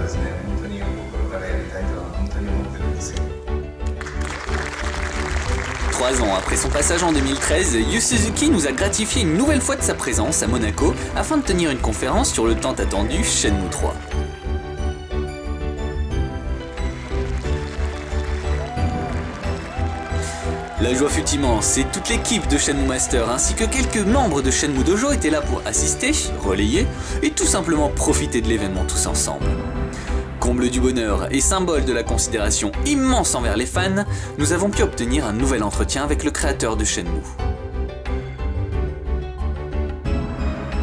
ですね、本当に心からやりたいとは本当に思ってるんですよ。3 ans après son passage en 2013, Yu Suzuki nous a gratifié une nouvelle fois de sa présence à Monaco afin de tenir une conférence sur le tant attendu Shenmue 3. La joie fut immense et toute l'équipe de Shenmue Master ainsi que quelques membres de Shenmue Dojo étaient là pour assister, relayer et tout simplement profiter de l'événement tous ensemble. Comble du bonheur et symbole de la considération immense envers les fans, nous avons pu obtenir un nouvel entretien avec le créateur de Shenmue.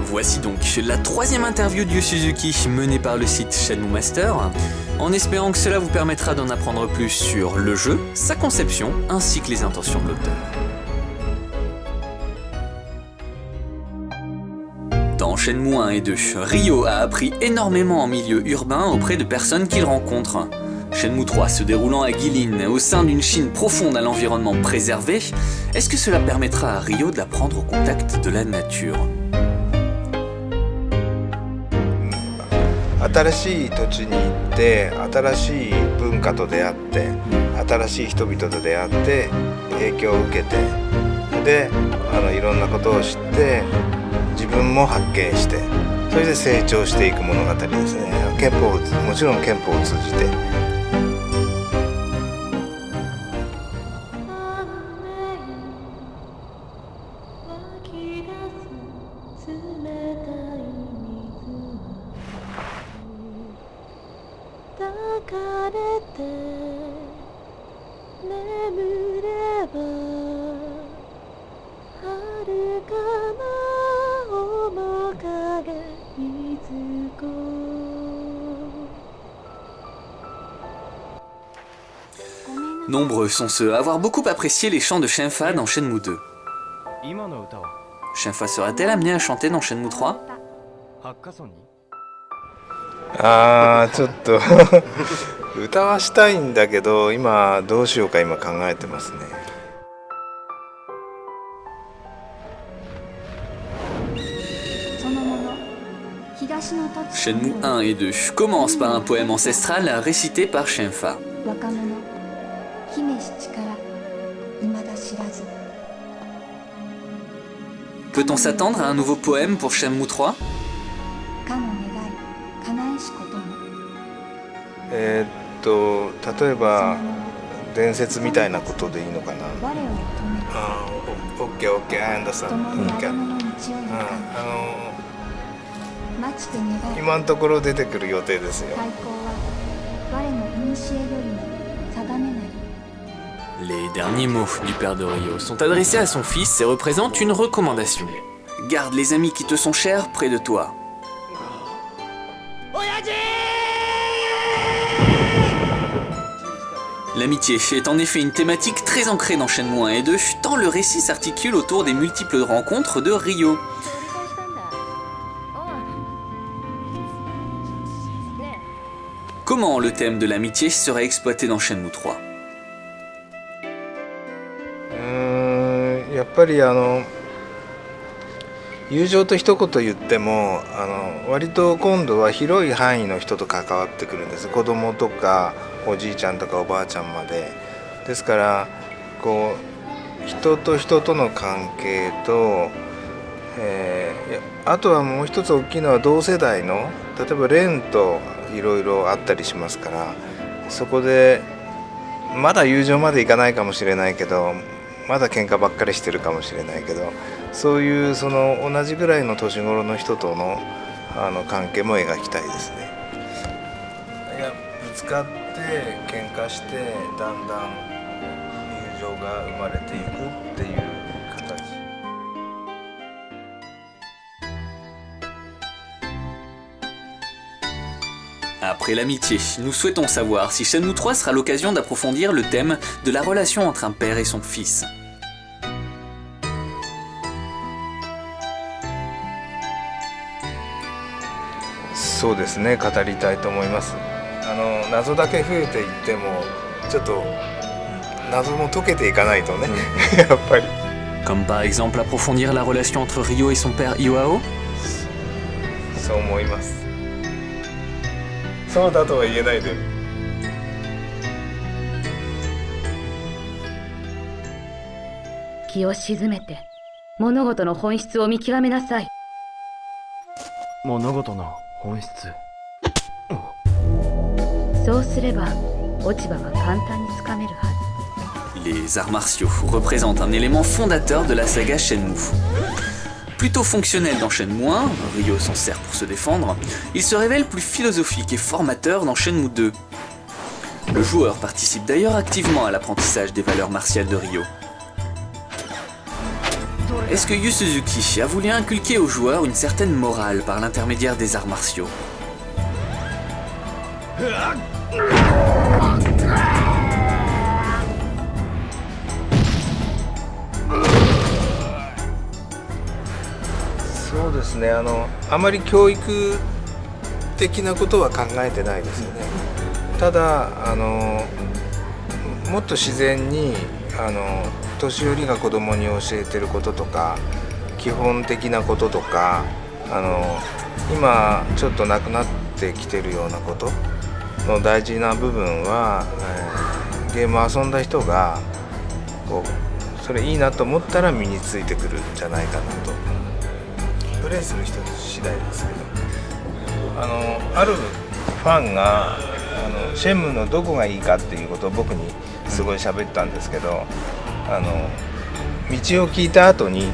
Voici donc la 3e interview de Yu Suzuki menée par le site Shenmue Master, en espérant que cela vous permettra d'en apprendre plus sur le jeu, sa conception ainsi que les intentions de l'auteur. Dans Shenmue 1 et 2, Ryo a appris énormément en milieu urbain auprès de personnes qu'il rencontre. Shenmue 3 se déroulant à Guilin, au sein d'une Chine profonde à l'environnement préservé, est-ce que cela permettra à Ryo d'apprendre au contact de la nature? 新しい土地に行って新しい文化と出会って新しい人々と出会って影響を受けてでいろんなことを知って自分も発見してそれで成長していく物語ですね。もちろん憲法を通じて。Nombreux sont ceux à avoir beaucoup apprécié les chants de Shenfa dans Shenmue 2. Shenfa sera-t-elle amenée à chanter dans Shenmue 3? ちょっと歌はしたいんだけど今どうしようか今考えてますね。Shenmue 1 et 2 commencent par un poème ancestral récité par Shenfa. Peut-on s'attendre à un nouveau poème pour Shenmue 3? 例えば伝説みたいなことでいいのかな。オッケーオッケー、アンダさん。今のところ出てくる予定ですよ。Les derniers mots du père de Ryo sont adressés à son fils et représentent une recommandation. Garde les amis qui te sont chers près de toi. L'amitié est en effet une thématique très ancrée dans Shenmue 1 et 2, tant le récit s'articule autour des multiples rencontres de Ryo. Comment le thème de l'amitié sera exploité dans Shenmue 3? やっぱり友情と一言言っても割と今度は広い範囲の人と関わってくるんです。子供とかおじいちゃんとかおばあちゃんまで。ですからこう人と人との関係と、あとはもう一つ大きいのは同世代の例えばレンといろいろあったりしますからそこでまだ友情までいかないかもしれないけどまだ喧嘩ばっかりしてるかもしれないけどそういうその同じぐらいの年頃の人との関係も描きたいですね。いやぶつかって喧嘩してだんだん友情が生まれていくっていう形。Après l'amitié, nous souhaitons savoir si Shenmue 3 sera l'occasion d'approfondir le thème de la relation entre un père et son fils. そうですね、語りたいと思います。謎だけ増えていってもちょっと謎も解けていかないとね、やっぱり。Comme par exemple approfondir la relation entre Ryo et son père Iwao? そう思います。そうだとは言えないで。気を静めて物事の本質を見極めなさい。物事の本質。そうすれば落ち葉は簡単につかめるはず。 Les arts martiaux représentent un élément fondateur de la saga Shenmue. Plutôt fonctionnel dans Shenmue 1, Ryo s'en sert pour se défendre, il se révèle plus philosophique et formateur dans Shenmue 2. Le joueur participe d'ailleurs activement à l'apprentissage des valeurs martiales de Ryo. Est-ce que Yu Suzuki a voulu inculquer aux joueurs une certaine morale par l'intermédiaire des arts martiaux?そうですね、あまり教育的なことは考えてないですよね。ただもっと自然に年寄りが子供に教えてることとか基本的なこととか今ちょっとなくなってきてるようなことの大事な部分は、ゲームを遊んだ人がこうそれいいなと思ったら身についてくるんじゃないかなと。プレイする人次第ですけど、あるファンがシェンムーのどこがいいかっていうことを僕にすごい喋ったんですけど、道を聞いた後に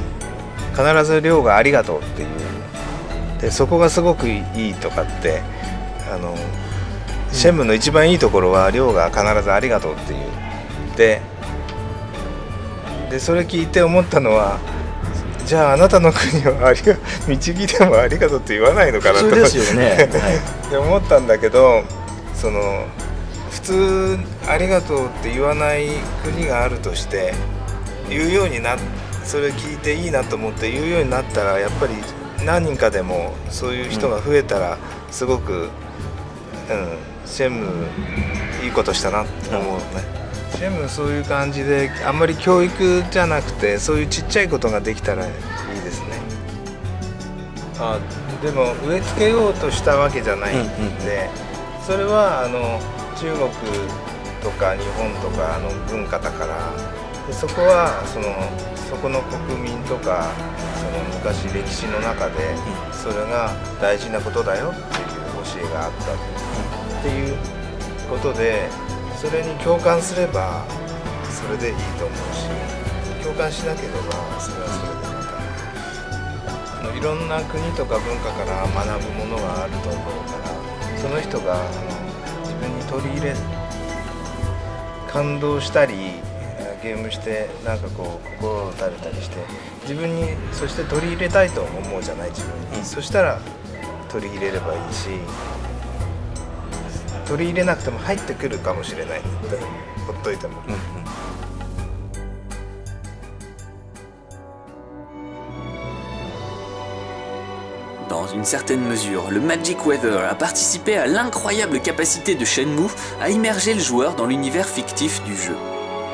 必ず亮がありがとうっていうで、そこがすごくいいとかってシェンムーの一番いいところは亮が必ずありがとうっていうでそれ聞いて思ったのは、じゃああなたの国を導いてもありがとうって言わないのかなと普通ですよね、って思ったんだけど、普通ありがとうって言わない国があるとして言うようにそれ聞いていいなと思って言うようになったら、やっぱり何人かでもそういう人が増えたらすごく、シェンムーいいことしたなって思うね。シェンムーそういう感じであんまり教育じゃなくてそういうちっちゃいことができたらいいですね。でも植え付けようとしたわけじゃないんで、それは中国とか日本とか文化だから、でそこはそこの国民とか昔歴史の中でそれが大事なことだよっていう教えがあったっていうことで、それに共感すればそれでいいと思うし、共感しなければそれはそれでまたいろんな国とか文化から学ぶものがあると思うから、その人が自分に取り入れ感動したりゲームしてなんかこう心を打たれたりして自分にそして取り入れたいと思うじゃない自分に、そしたら取り入れればいいし、取り入れなくても入ってくるかもしれないってほっといても、Dans une certaine mesure, le Magic Weather a participé à l'incroyable capacité de Shenmue à immerger le joueur dans l'univers fictif du jeu.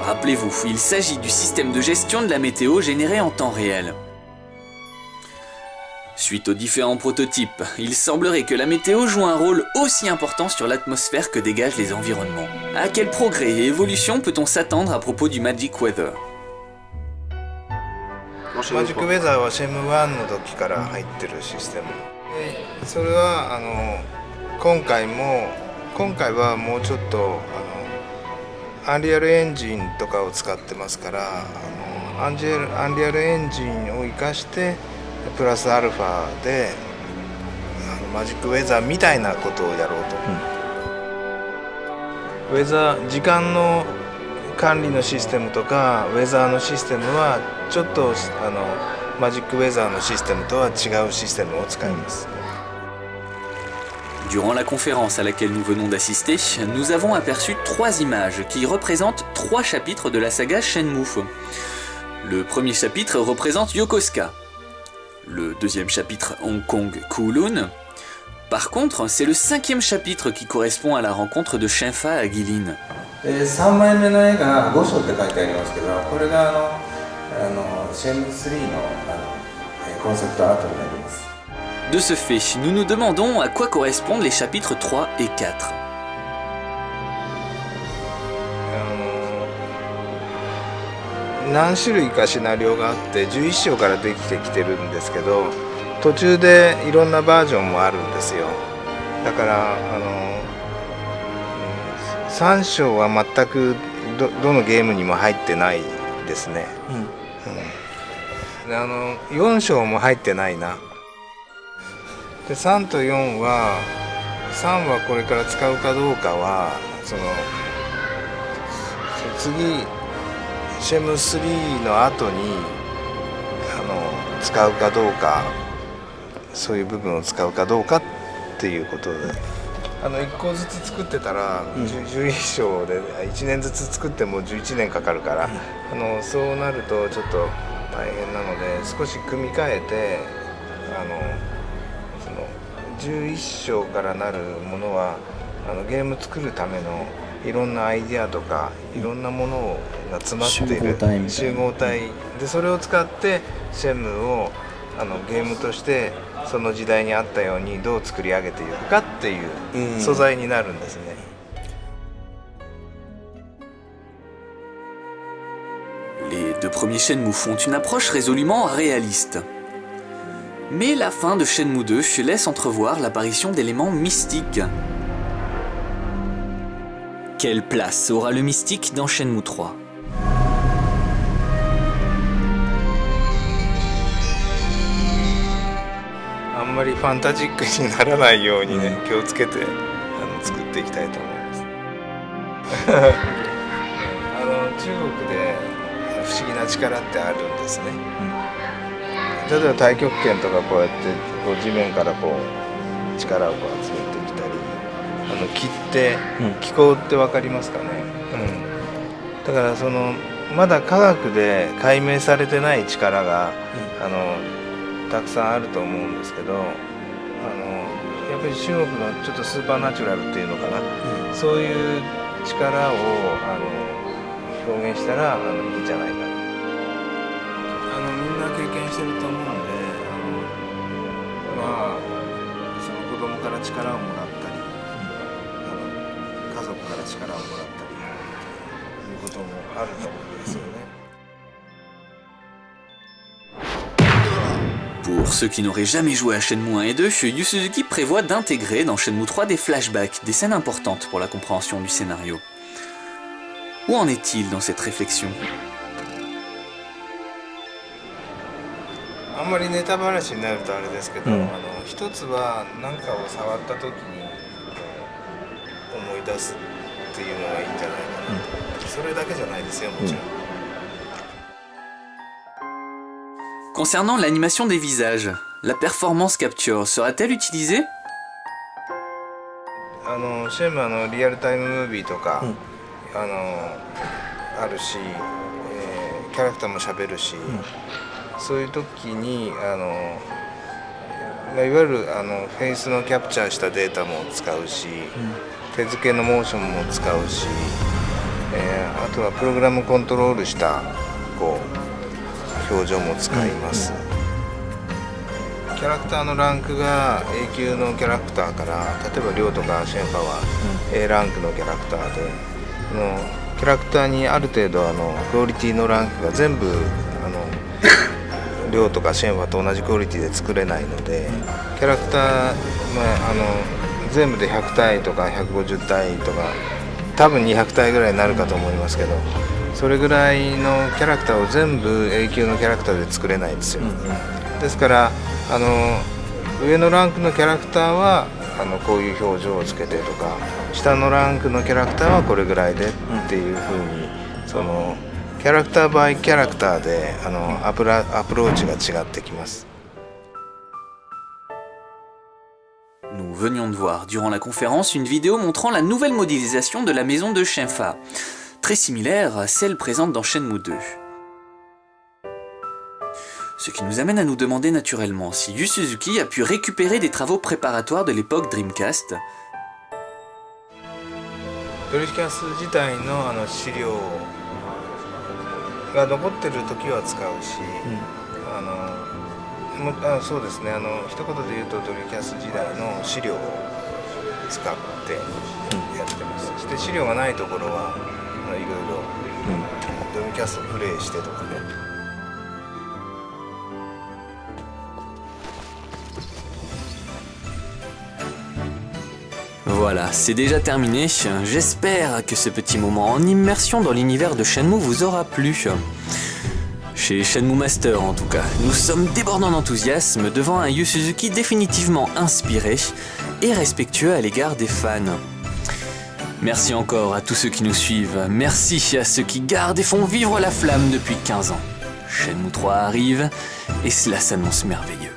Rappelez-vous, il s'agit du système de gestion de la météo généré en temps réel. Suite aux différents prototypes, il semblerait que la météo joue un rôle aussi important sur l'atmosphère que dégagent les environnements. À quel progrès et évolution peut-on s'attendre à propos du Magic Weather? マジックウェザーはシェム1の時から入ってるシステムで、それは今回はもうちょっとアンリアルエンジンとかを使ってますから、アンリアルエンジンを生かしてプラスアルファでマジックウェザーみたいなことをやろうと、ウェザー時間の管理のシステムとかウェザーのシステムはちょっとマジックウェザーのシステムとは違うシステムを使います。Durant la conférence à laquelle nous venons d'assister, nous avons aperçu 3 images qui représentent 3 chapitres de la saga Shenmue. Le premier chapitre représente Yokosuka. Le deuxième chapitre Hong Kong Kowloon. Par contre, c'est le 5e chapitre qui correspond à la rencontre de Shenfa à Guilin. 3枚目の絵が5章って書いてありますけど、これがシェンム3のコンセプトアートになります。De ce fait, nous nous demandons à quoi correspondent les chapitres 3 et 4. 何種類かシナリオがあって11章からできてきてるんですけど、途中でいろんなバージョンもあるんですよ。だから3章は全くどのゲームにも入ってないですね。で4章も入ってないな。で3と4は3はこれから使うかどうかは次シェム3の後に使うかどうか、そういう部分を使うかどうかっていうことで、1個ずつ作ってたら、11章で1年ずつ作っても11年かかるから、そうなるとちょっと大変なので少し組み替えて11章からなるものはゲーム作るためのいろんなアイディアとかいろんなものが詰まっている集合体で、それを使ってシェムをゲームとしてその時代にあったようにどう作り上げていくかっていう素材になるんですね。Les deux premiers Shenmue font une approche résolument réaliste. Mais la fin de Shenmue 2 laisse entrevoir l'apparition d'éléments mystiques. Quelle place aura le mystique dans Shenmue 3? あんまりファンタジックにならないようにね、気をつけて作っていきたいと思います。中国で不思議な力ってあるんですね。例えば太極拳とかこうやって地面から力を集めてきたり、気って気候って分かりますかね。だからまだ科学で解明されてない力が、たくさんあると思うんですけど、やっぱり中国のちょっとスーパーナチュラルっていうのかな、そういう力を表現したらいいんじゃないかな。みんな経験してると思うんで、その子供から力をもらったり、家族から力をもらったりいうこともあると思うんですよね。Pour ceux qui n'auraient jamais joué à Shenmue 1 et 2, Yu Suzuki prévoit d'intégrer dans Shenmue 3 des flashbacks, des scènes importantes pour la compréhension du scénario. Où en est-il dans cette réflexion? あんまりネタ話になるとあれですけど、一つは何かを触った時に思い出すっていうのがいいんじゃないかな、それだけじゃないですよ、もちろん。Concernant l'animation des visages, la performance capture sera-t-elle utilisée? シェムリアルタイムムービーとか、あるし、キャラクターも喋るし、そういう時にいわゆるフェイスのキャプチャーしたデータも使うし、手付けのモーションも使うし、あとはプログラムコントロールした表情も使います。キャラクターのランクが A 級のキャラクターから、例えばリョウとかシェンファは A ランクのキャラクターで、キャラクターにある程度クオリティのランクが全部リョウとかシェンファと同じクオリティで作れないので、キャラクター、全部で100体とか150体とか多分200体ぐらいになるかと思いますけど、それぐらいのキャラクターを全部 A 級のキャラクターで作れないんですよ。ですから上のランクのキャラクターはこういう表情をつけてとか、下のランクのキャラクターはこれぐらいでっていうふうに、キャラクターバイキャラクターでアプローチが違ってきます。Nous venions de voir durant la conférence une vidéo montrant la nouvelle modélisation de la maison de Shenfa, très similaire à celle présente dans Shenmue 2. Ce qui nous amène à nous demander naturellement si Yu Suzuki a pu récupérer des travaux préparatoires de l'époque Dreamcast. ドリキャス自体の資料が残ってる時は使うし、そうですね、一言で言うとドリキャス時代の資料を使ってやってます。そして資料がないところは、いろいろドリキャストプレイしてとかね。Voilà, c'est déjà terminé. J'espère que ce petit moment en immersion dans l'univers de Shenmue vous aura plu. Chez Shenmue Master en tout cas, nous sommes débordants d'enthousiasme devant un Yu Suzuki définitivement inspiré et respectueux à l'égard des fans. Merci encore à tous ceux qui nous suivent, merci à ceux qui gardent et font vivre la flamme depuis 15 ans. Shenmue 3 arrive et cela s'annonce merveilleux.